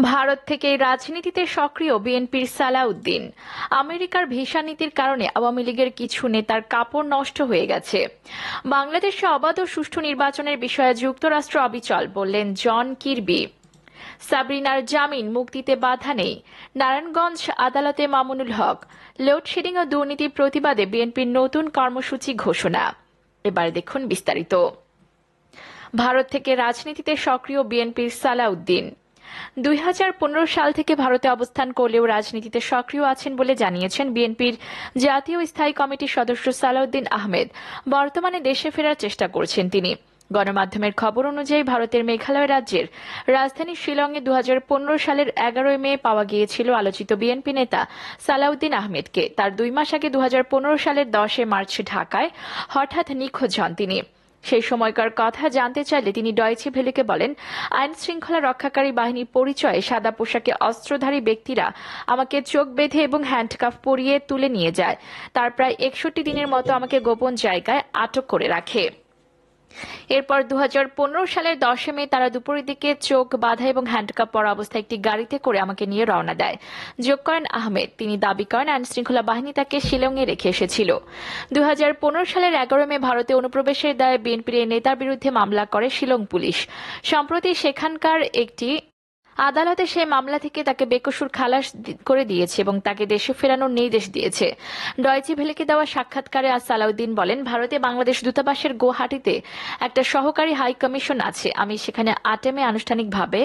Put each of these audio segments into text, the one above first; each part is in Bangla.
ভারত থেকে রাজনীতিতে সক্রিয় বিএনপির সালাউদ্দিন। আমেরিকার ভিসা নীতির কারণে আওয়ামী লীগের কিছু নেতার কাপড় নষ্ট হয়ে গেছে। বাংলাদেশে অবাধ ও সুষ্ঠু নির্বাচনের বিষয়ে যুক্তরাষ্ট্র অবিচল, বললেন জন কিরবি। সাবরিনার জামিন মুক্তিতে বাধা নেই। নারায়ণগঞ্জ আদালতে মামুনুল হক। লোডশেডিং ও দুর্নীতির প্রতিবাদে বিএনপির নতুন কর্মসূচি ঘোষণা। এবার দেখুন বিস্তারিত। ভারত থেকে রাজনীতিতে সক্রিয় বিএনপির সালাউদ্দিন 2015 সাল থেকে ভারতে অবস্থান করলেও রাজনীতিতে সক্রিয় আছেন বলে জানিয়েছেন বিএনপির জাতীয় স্থায়ী কমিটির সদস্য সালাউদ্দিন আহমেদ। বর্তমানে দেশে ফেরার চেষ্টা করছেন তিনি। গণমাধ্যমের খবর অনুযায়ী ভারতের মেঘালয় রাজ্যের রাজধানী শিলংয়ে 2015 সালের 11 মে পাওয়া গিয়েছিল আলোচিত বিএনপি নেতা সালাউদ্দিন আহমেদকে। তার 2 মাস আগে 2015 সালের 10 মার্চ ঢাকায় হঠাৎ নিখোঁজ হন তিনি। সেই সময়কার কথা জানতে চাইলে তিনি ডয়েচে ভেলেকে বলেন, আইন শৃঙ্খলা রক্ষাকারী বাহিনীর পরিচয়ে সাদা পোশাকে অস্ত্রধারী ব্যক্তিরা আমাকে চোখ বেঁধে এবং হ্যান্ডকাফ পরিয়ে তুলে নিয়ে যায়। তার প্রায় 61 দিনের মতো আমাকে গোপন জায়গায় আটক করে রাখে। এরপর 2015 সালের 10 মে তারা দুপুরের দিকে চোখ বাঁধা এবং হ্যান্ডকাপ পরা অবস্থায় একটি গাড়িতে করে আমাকে নিয়ে রওনা দেয়। যোগ করেন আহমেদ। তিনি দাবি করেন আইন শৃঙ্খলা বাহিনী তাকে শিলংয়ে রেখে এসেছিল। 2015 সালের 11 মে ভারতে অনুপ্রবেশের দায়ে বিএনপির এই নেতার বিরুদ্ধে মামলা করে শিলং পুলিশ। সম্প্রতি সেখানকার একটি আদালতে সে মামলা থেকে তাকে বেকসুর খালাস করে দিয়েছে এবং তাকে দেশে ফেরানোর নির্দেশ দিয়েছে। ডয়েচে ভেলেকে দেওয়া সাক্ষাৎকারে আজ সালাউদ্দিন বলেন, ভারতে বাংলাদেশ দূতাবাসের গুয়াহাটিতে একটা সহকারী হাই কমিশন আছে। আমি সেখানে 8 মে আনুষ্ঠানিকভাবে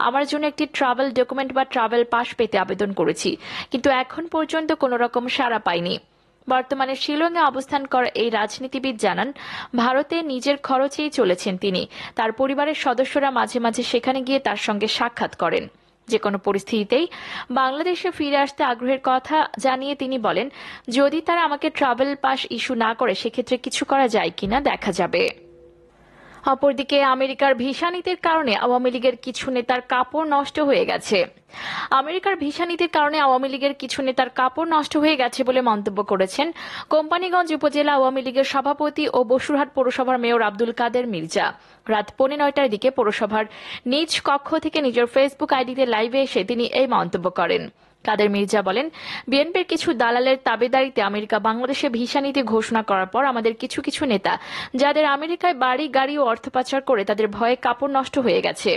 আমার জন্য একটি ট্রাভেল ডকুমেন্ট বা ট্রাভেল পাস পেতে আবেদন করেছি, কিন্তু এখন পর্যন্ত কোনো রকম সাড়া পাইনি। বর্তমানে শিলংয়ে অবস্থান করা এই রাজনীতিবিদ জানান, ভারতে নিজের খরচেই চলেছেন তিনি। তার পরিবারের সদস্যরা মাঝে মাঝে সেখানে গিয়ে তার সঙ্গে সাক্ষাৎ করেন। যে কোনো পরিস্থিতিতেই বাংলাদেশে ফিরে আসতে আগ্রহের কথা জানিয়ে তিনি বলেন, যদি তারা আমাকে ট্রাভেল পাস ইস্যু না করে সেক্ষেত্রে কিছু করা যায় কিনা দেখা যাবে। অপরদিকে আমেরিকার ভিসা নীতির কারণে আওয়ামী লীগের কিছু নেতার কাপড় নষ্ট হয়ে গেছে। আমেরিকার ভিসা নীতির কারণে আওয়ামী লীগের কিছু নেতার কাপড় নষ্ট হয়ে গেছে বলে মন্তব্য করেছেন কোম্পানীগঞ্জ উপজেলা আওয়ামী লীগের সভাপতি ও বসুরহাট পৌরসভার মেয়র আব্দুল কাদের মির্জা। রাত 9:45টার দিকে পৌরসভার নিজ কক্ষ থেকে নিজের ফেসবুক আইডিতে লাইভে এসে তিনি এই মন্তব্য করেন। কাদের মির্জা বলেন, বিএনপির কিছু দালালের তাবেদারিতে আমেরিকা বাংলাদেশে ভিসা নীতি ঘোষণা করার পর আমাদের কিছু কিছু নেতা, যাদের আমেরিকায় বাড়ি গাড়ি ও অর্থ পাচার করে, তাদের ভয়ে কাপড় নষ্ট হয়ে গেছে।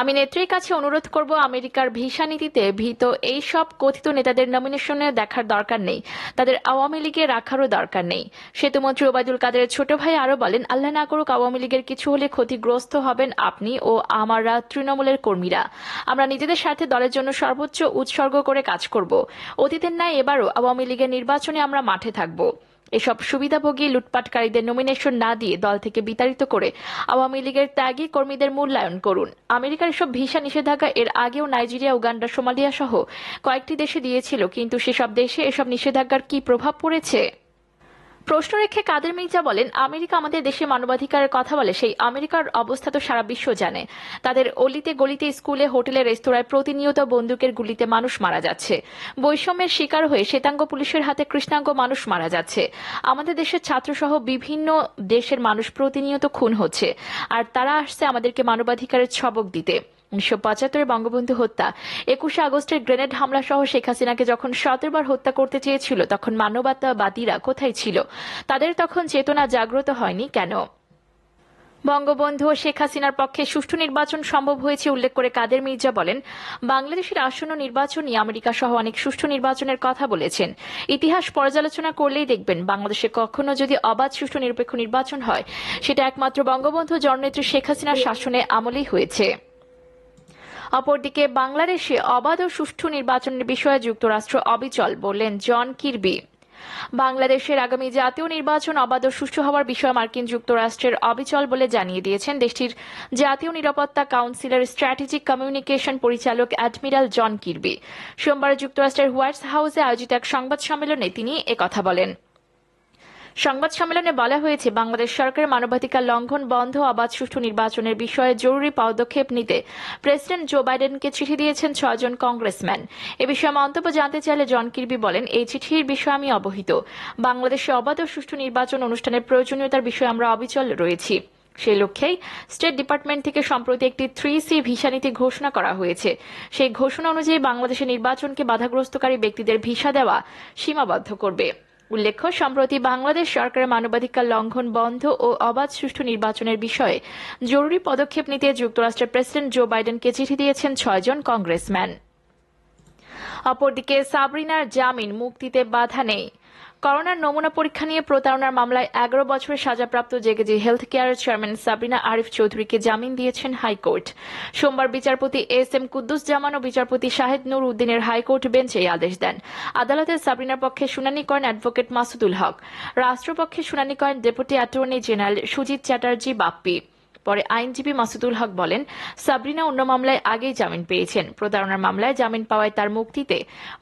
আমি নেত্রীর কাছে অনুরোধ করব, আমেরিকার ভিসা নীতিতে ভীত এই সব কথিত নেতাদের নমিনেশনে দেখার দরকার নেই, তাদের আওয়ামী লীগে রাখারও দরকার নেই। সেতুমন্ত্রী ওবায়দুল কাদেরের ছোট ভাই আরো বলেন, আল্লাহ না করুক আওয়ামী লীগের কিছু হলে ক্ষতিগ্রস্ত হবেন আপনি ও আমারা তৃণমূলের কর্মীরা। আমরা নিজেদের স্বার্থে দলের জন্য সর্বোচ্চ উৎসর্গ করে কাজ করব। অতীতের ন্যায় এবারও আওয়ামী লীগের নির্বাচনে আমরা মাঠে থাকব। এসব সুবিধাভোগী লুটপাটকারীদের নমিনেশন না দিয়ে দল থেকে বিতাড়িত করে আওয়ামী লীগের ত্যাগী কর্মীদের মূল্যায়ন করুন। আমেরিকার এসব ভিসা নিষেধাজ্ঞা এর আগেও নাইজেরিয়া, উগান্ডা, সোমালিয়া সহ কয়েকটি দেশে দিয়েছিল, কিন্তু সেসব দেশে এসব নিষেধাজ্ঞার কি প্রভাব পড়েছে? প্রশ্ন রেখে কাদের মির্জা বলেন, আমেরিকা আমাদের দেশে মানবাধিকারের কথা বলে, সেই আমেরিকার অবস্থা তো সারা বিশ্ব জানে। তাদের অলিতে গলিতে, স্কুলে, হোটেলে, রেস্তোরাঁয় প্রতিনিয়ত বন্দুকের গুলিতে মানুষ মারা যাচ্ছে। বৈষম্যের শিকার হয়ে শ্বেতাঙ্গ পুলিশের হাতে কৃষ্ণাঙ্গ মানুষ মারা যাচ্ছে। আমাদের দেশের ছাত্রসহ বিভিন্ন দেশের মানুষ প্রতিনিয়ত খুন হচ্ছে, আর তারা আসছে আমাদেরকে মানবাধিকারের সবক দিতে। 1975 বঙ্গবন্ধু হত্যা, 21 আগস্টের গ্রেনেড হামলা সহ শেখ হাসিনাকে যখন 17 বার হত্যা করতে চেয়েছিল, তখন মানবতাবাদীরা কোথায় ছিল? তাদের তখন চেতনা জাগ্রত হয়নি কেন? বঙ্গবন্ধু ও শেখ হাসিনার পক্ষে সুষ্ঠু নির্বাচন সম্ভব হয়েছে উল্লেখ করে কাদের মির্জা বলেন, বাংলাদেশের আসন্ন নির্বাচন নিয়ে আমেরিকা সহ অনেক সুষ্ঠু নির্বাচনের কথা বলেছেন। ইতিহাস পর্যালোচনা করলেই দেখবেন, বাংলাদেশে কখনো যদি অবাধ, সুষ্ঠু, নিরপেক্ষ নির্বাচন হয়, সেটা একমাত্র বঙ্গবন্ধু জননেত্রী শেখ হাসিনার শাসনে আমলেই হয়েছে। অপরদিকে বাংলাদেশে অবাধ ও সুষ্ঠু নির্বাচনের বিষয়ে যুক্তরাষ্ট্র অবিচল, বললেন জন কিরবি। বাংলাদেশের আগামী জাতীয় নির্বাচন অবাধ ও সুষ্ঠু হওয়ার বিষয়ে মার্কিন যুক্তরাষ্ট্রের অবিচল বলে জানিয়ে দিয়েছেন দেশটির জাতীয় নিরাপত্তা কাউন্সিলের স্ট্র্যাটেজিক কমিউনিকেশন পরিচালক অ্যাডমিরাল জন কিরবি। সোমবার যুক্তরাষ্ট্রের হোয়াইট হাউসে আয়োজিত এক সংবাদ সম্মেলনে তিনি একথা বলেন। সংবাদ সম্মেলনে বলা হয়েছে, বাংলাদেশ সরকার মানবাধিকার লঙ্ঘন বন্ধ, অবাধ, সুষ্ঠু নির্বাচনের বিষয়ে জরুরি পদক্ষেপ নিতে প্রেসিডেন্ট জো বাইডেনকে চিঠি দিয়েছেন 6 জন কংগ্রেসম্যান। এ বিষয়ে মন্তব্য জানতে চাইলে জন কিরবি বলেন, এই চিঠির বিষয়ে আমি অবহিত। বাংলাদেশে অবাধ ও সুষ্ঠু নির্বাচন অনুষ্ঠানের প্রয়োজনীয়তার বিষয়ে আমরা অবিচল রয়েছি। সেই লক্ষ্যেই স্টেট ডিপার্টমেন্ট থেকে সম্প্রতি একটি 3C ভিসা নীতি ঘোষণা করা হয়েছে। সেই ঘোষণা অনুযায়ী বাংলাদেশের নির্বাচনকে বাধাগ্রস্তকারী ব্যক্তিদের ভিসা দেওয়া সীমাবদ্ধ করবে। উল্লেখ্য, সম্প্রতি বাংলাদেশ সরকারের মানবাধিকার লঙ্ঘন বন্ধ ও অবাধ সুষ্ঠু নির্বাচনের বিষয়ে জরুরি পদক্ষেপ নিতে যুক্তরাষ্ট্রের প্রেসিডেন্ট জো বাইডেনকে চিঠি দিয়েছেন 6 জন কংগ্রেসম্যান। অপরদিকে সাবরিনার জামিন মুক্তিতে বাধা নেই। করোনার নমুনা পরীক্ষা নিয়ে প্রতারণার মামলায় 11 বছরের সাজাপ্রাপ্ত জেকেজি হেলথ কেয়ারের চেয়ারম্যান সাবরিনা আরিফ চৌধুরীকে জামিন দিয়েছেন হাইকোর্ট। সোমবার বিচারপতি SM কুদ্দুস-জামান ও বিচারপতি শাহেদ নূর উদ্দিনের হাইকোর্ট বেঞ্চ এই আদেশ দেন। আদালতে সাবরিনার পক্ষে শুনানি করেন অ্যাডভোকেট মাসুদুল হক। রাষ্ট্রপক্ষে শুনানি করেন deputy attorney general Sujit Chatterjee Bappi. পরে আইনজীবী মাসুদুল হক বলেন, সাবরিনা অন্য মামলায় আগেই জামিন পেয়েছেন। প্রতারণার মামলায় জামিন পাওয়ায় তার মুক্তিতে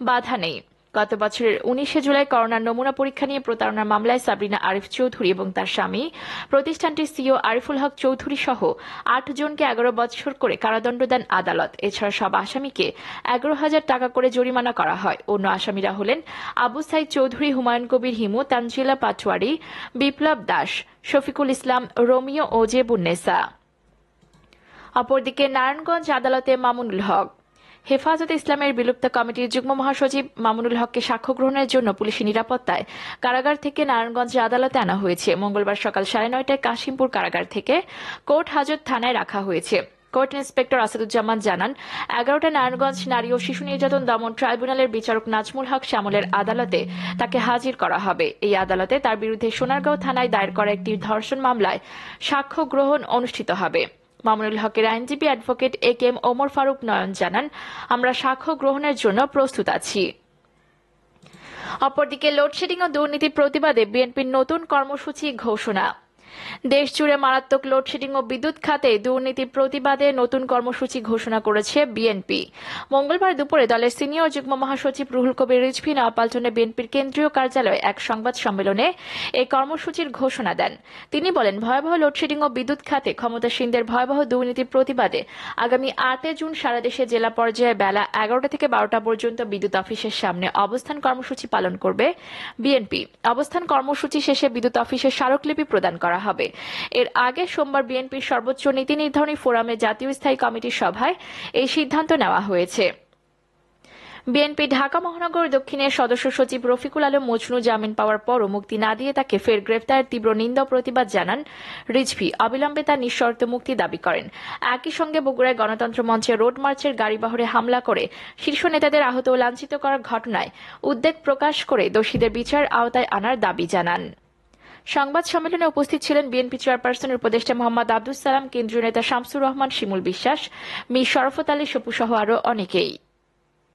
বাধা নেই। গত বছরের 19 জুলাই করোনার নমুনা পরীক্ষা নিয়ে প্রতারণার মামলায় সাবরিনা আরিফ চৌধুরী এবং তার স্বামী, প্রতিষ্ঠানটির সিইও আরিফুল হক চৌধুরী সহ 8 জনকে 11 বছর করে কারাদণ্ড দেন আদালত। এছাড়া সব আসামিকে 11,000 টাকা করে জরিমানা করা হয়। অন্য আসামিরা হলেন আবু সাইদ চৌধুরী, হুমায়ুন কবির হিমু, তানজিলা পাটোয়ারি, বিপ্লব দাস, শফিকুল ইসলাম, রোমিও ও জেবুন্নেসা। অপরদিকে নারায়ণগঞ্জ আদালতে মামুনুল হক। হেফাজতে ইসলামের বিলুপ্ত কমিটির যুগ্ম মহাসচিব মামুনুল হককে সাক্ষ্য গ্রহণের জন্য পুলিশি নিরাপত্তায় কারাগার থেকে নারায়ণগঞ্জ আদালতে আনা হয়েছে। মঙ্গলবার সকাল 9:30টায় কাশিমপুর কারাগার থেকে কোর্ট হাজত থানায় রাখা হয়েছে। কোর্ট ইন্সপেক্টর আসাদুজ্জামান জানান, 11টা নারায়ণগঞ্জ নারী ও শিশু নির্যাতন দমন ট্রাইব্যুনালের বিচারক নাজমুল হক শ্যামলের আদালতে তাকে হাজির করা হবে। এই আদালতে তার বিরুদ্ধে সোনারগাঁও থানায় দায়ের করা একটি ধর্ষণ মামলায় সাক্ষ্য গ্রহণ অনুষ্ঠিত হবে। মামুনুল হকের আইনজীবী অ্যাডভোকেট AK ওমর ফারুক নয়ন জানান, আমরা সাক্ষ্য গ্রহণের জন্য প্রস্তুত আছি। অপরদিকে লোডশেডিং ও দুর্নীতির প্রতিবাদে বিএনপির নতুন কর্মসূচি ঘোষণা। দেশজুড়ে মারাত্মক লোডশেডিং ও বিদ্যুৎ খাতে দুর্নীতির প্রতিবাদে নতুন কর্মসূচি ঘোষণা করেছে বিএনপি। মঙ্গলবার দুপুরে দলের সিনিয়র যুগ্ম মহাসচিব রুহুল কবির রিজভী নয়াপল্টনে বিএনপির কেন্দ্রীয় কার্যালয়ে এক সংবাদ সম্মেলনে এই কর্মসূচির ঘোষণা দেন। তিনি বলেন, ভয়াবহ লোডশেডিং ও বিদ্যুৎ খাতে ক্ষমতাসীনদের ভয়াবহ দুর্নীতির প্রতিবাদে আগামী 8 জুন সারা দেশে জেলা পর্যায়ে বেলা 11টা থেকে 12টা পর্যন্ত বিদ্যুৎ অফিসের সামনে অবস্থান কর্মসূচি পালন করবে বিএনপি। অবস্থান কর্মসূচি শেষে বিদ্যুৎ অফিসের স্মারকলিপি প্রদান করা হবে। এর আগে সোমবার বিএনপির সর্বোচ্চ নীতি নির্ধারণী ফোরামে জাতীয় স্থায়ী কমিটির সভায় এই সিদ্ধান্ত নেওয়া হয়েছে। বিএনপি ঢাকা মহানগর দক্ষিণের সদস্য সচিব রফিকুল আলম মজনু জামিন পাওয়ার পরও মুক্তি না দিয়ে তাকে ফের গ্রেফতারের তীব্র নিন্দা প্রতিবাদ জানান রিজভী। অবিলম্বে তার নিঃশর্ত মুক্তি দাবি করেন। একই সঙ্গে বগুড়ায় গণতন্ত্র মঞ্চে রোড মার্চের গাড়িবহরে হামলা করে শীর্ষ নেতাদের আহত ও লাঞ্ছিত করার ঘটনায় উদ্বেগ প্রকাশ করে দোষীদের বিচার আওতায় আনার দাবি জানান। সংবাদ সম্মেলনে উপস্থিত ছিলেন বিএনপি চেয়ারপারসনের উপদেষ্টা মোহাম্মদ আব্দুস সালাম, কেন্দ্রীয় নেতা শামসুর রহমান, শিমুল বিশ্বাস, মি শরফত আলী সপু সহ আরও অনেকেই।